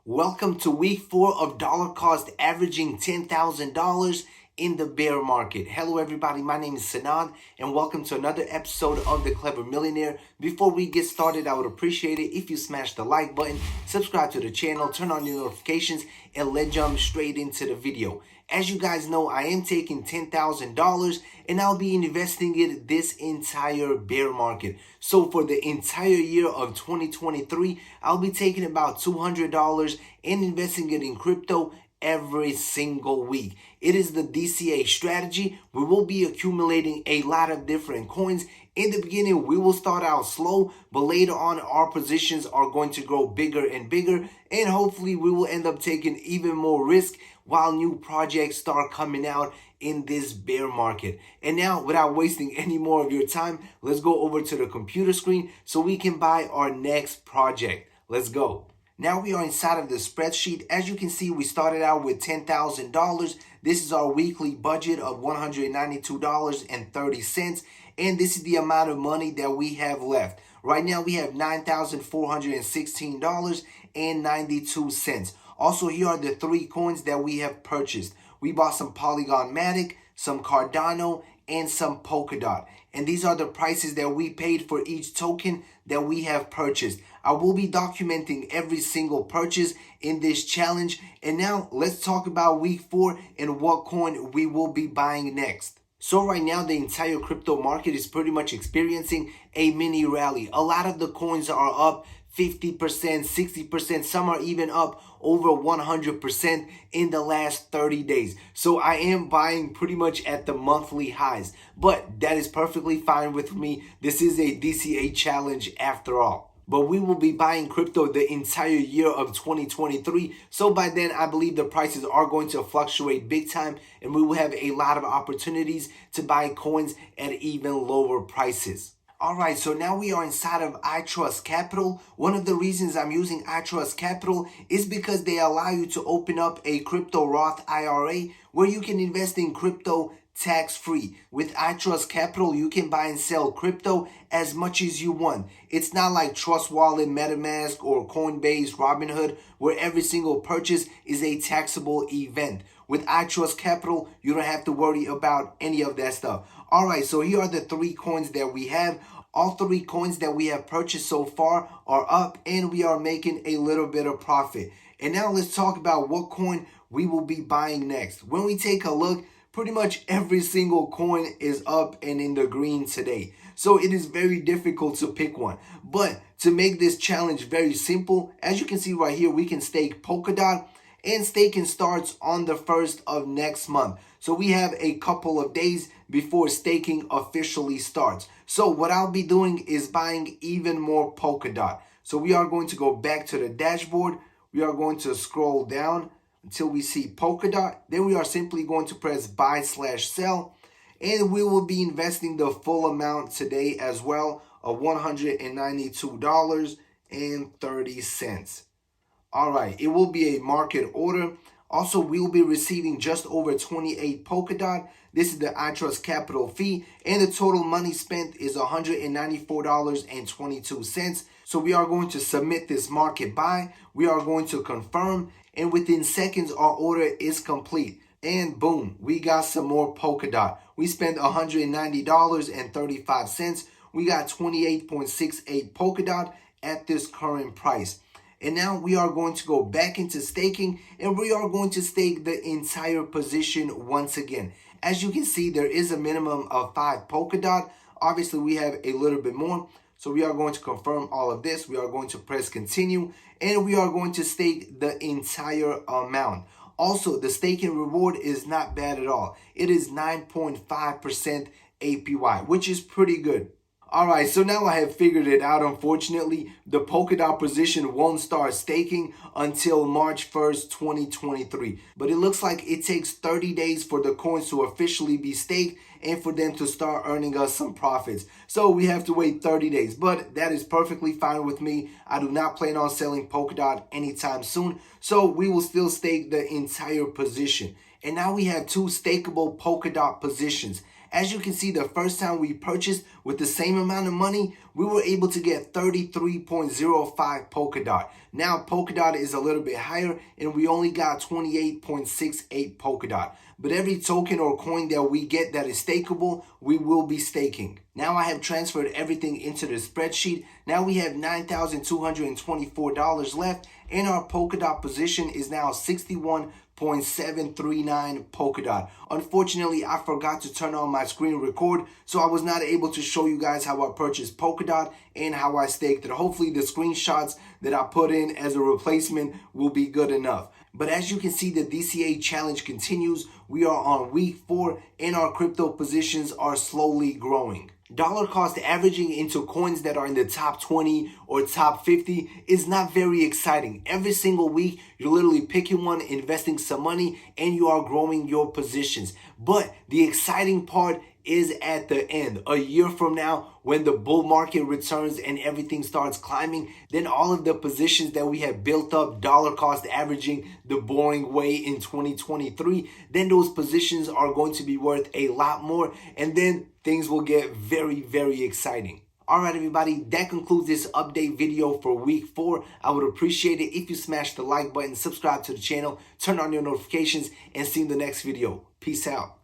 Welcome to week 4 of dollar cost averaging $10,000 in the bear market. Hello everybody, my name is Sanad and welcome to another episode of The Clever Millionaire. Before we get started, I would appreciate it if you smash the like button, subscribe to the channel, turn on your notifications, and let's jump straight into the video. As you guys know, I am taking $10,000 and I'll be investing it this entire bear market. So for the entire year of 2023, I'll be taking about $200 and investing it in crypto every single week. It is the DCA strategy. We will be accumulating a lot of different coins. In the beginning, we will start out slow, but later on, our positions are going to grow bigger and bigger, and hopefully we will end up taking even more risk while new projects start coming out in this bear market. And now, without wasting any more of your time, let's go over to the computer screen so we can buy our next project. Let's go. Now we are inside of the spreadsheet. As you can see, we started out with $10,000. This is our weekly budget of $192.30. And this is the amount of money that we have left. Right now we have $9,416.92. Also, here are the 3 coins that we have purchased. We bought some Polygon Matic, some Cardano, and some Polkadot. And these are the prices that we paid for each token that we have purchased. I will be documenting every single purchase in this challenge. And now let's talk about week 4 and what coin we will be buying next. So right now, the entire crypto market is pretty much experiencing a mini rally. A lot of the coins are up 50%, 60%, some are even up over 100% in the last 30 days. So I am buying pretty much at the monthly highs, but that is perfectly fine with me. This is a DCA challenge after all. But we will be buying crypto the entire year of 2023. So by then, I believe the prices are going to fluctuate big time and we will have a lot of opportunities to buy coins at even lower prices. Alright, so now we are inside of iTrust Capital. One of the reasons I'm using iTrust Capital is because they allow you to open up a crypto Roth IRA where you can invest in crypto tax-free. With iTrust Capital, you can buy and sell crypto as much as you want. It's not like Trust Wallet, MetaMask, or Coinbase, Robinhood, where every single purchase is a taxable event. With iTrust Capital, you don't have to worry about any of that stuff. Alright, so here are the 3 coins that we have. All 3 coins that we have purchased so far are up and we are making a little bit of profit. And now let's talk about what coin we will be buying next. When we take a look, pretty much every single coin is up and in the green today. So it is very difficult to pick one. But to make this challenge very simple, as you can see right here, we can stake Polkadot. And staking starts on the 1st of next month. So we have a couple of days before staking officially starts. So what I'll be doing is buying even more Polkadot. So we are going to go back to the dashboard. We are going to scroll down until we see Polkadot. Then we are simply going to press buy/sell. And we will be investing the full amount today as well of $192.30. Alright, it will be a market order. Also, we will be receiving just over 28 Polkadot. This is the iTrust Capital fee, and the total money spent is $194.22. So we are going to submit this market buy. We are going to confirm, and within seconds, our order is complete. And boom, we got some more Polkadot. We spent $190.35. We got 28.68 Polkadot at this current price. And now we are going to go back into staking and we are going to stake the entire position once again. As you can see, there is a minimum of 5 Polkadot. Obviously, we have a little bit more. So we are going to confirm all of this. We are going to press continue and we are going to stake the entire amount. Also, the staking reward is not bad at all. It is 9.5% APY, which is pretty good. Alright, so now I have figured it out. Unfortunately, the Polkadot position won't start staking until March 1st, 2023. But it looks like it takes 30 days for the coins to officially be staked and for them to start earning us some profits. So we have to wait 30 days, but that is perfectly fine with me. I do not plan on selling Polkadot anytime soon, so we will still stake the entire position. And now we have 2 stakeable Polkadot positions. As you can see, the first time we purchased, with the same amount of money, we were able to get 33.05 Polkadot. Now Polkadot is a little bit higher and we only got 28.68 Polkadot. But every token or coin that we get that is stakeable, we will be staking. Now I have transferred everything into the spreadsheet. Now we have $9,224 left and our Polkadot position is now 61.739 Polkadot. Unfortunately, I forgot to turn on my screen record, so I was not able to show you guys how I purchased Polkadot and how I staked it. Hopefully the screenshots that I put in as a replacement will be good enough. But as you can see, the DCA challenge continues. We are on week 4 and our crypto positions are slowly growing. Dollar cost averaging into coins that are in the top 20 or top 50 is not very exciting. Every single week, you're literally picking one, investing some money, and you are growing your positions. But the exciting part is at the end. A year from now, when the bull market returns and everything starts climbing, then all of the positions that we have built up, dollar cost averaging the boring way in 2023, then those positions are going to be worth a lot more, and then things will get very, very exciting. All right, everybody, that concludes this update video for week 4. I would appreciate it if you smash the like button, subscribe to the channel, turn on your notifications, and see you in the next video. Peace out.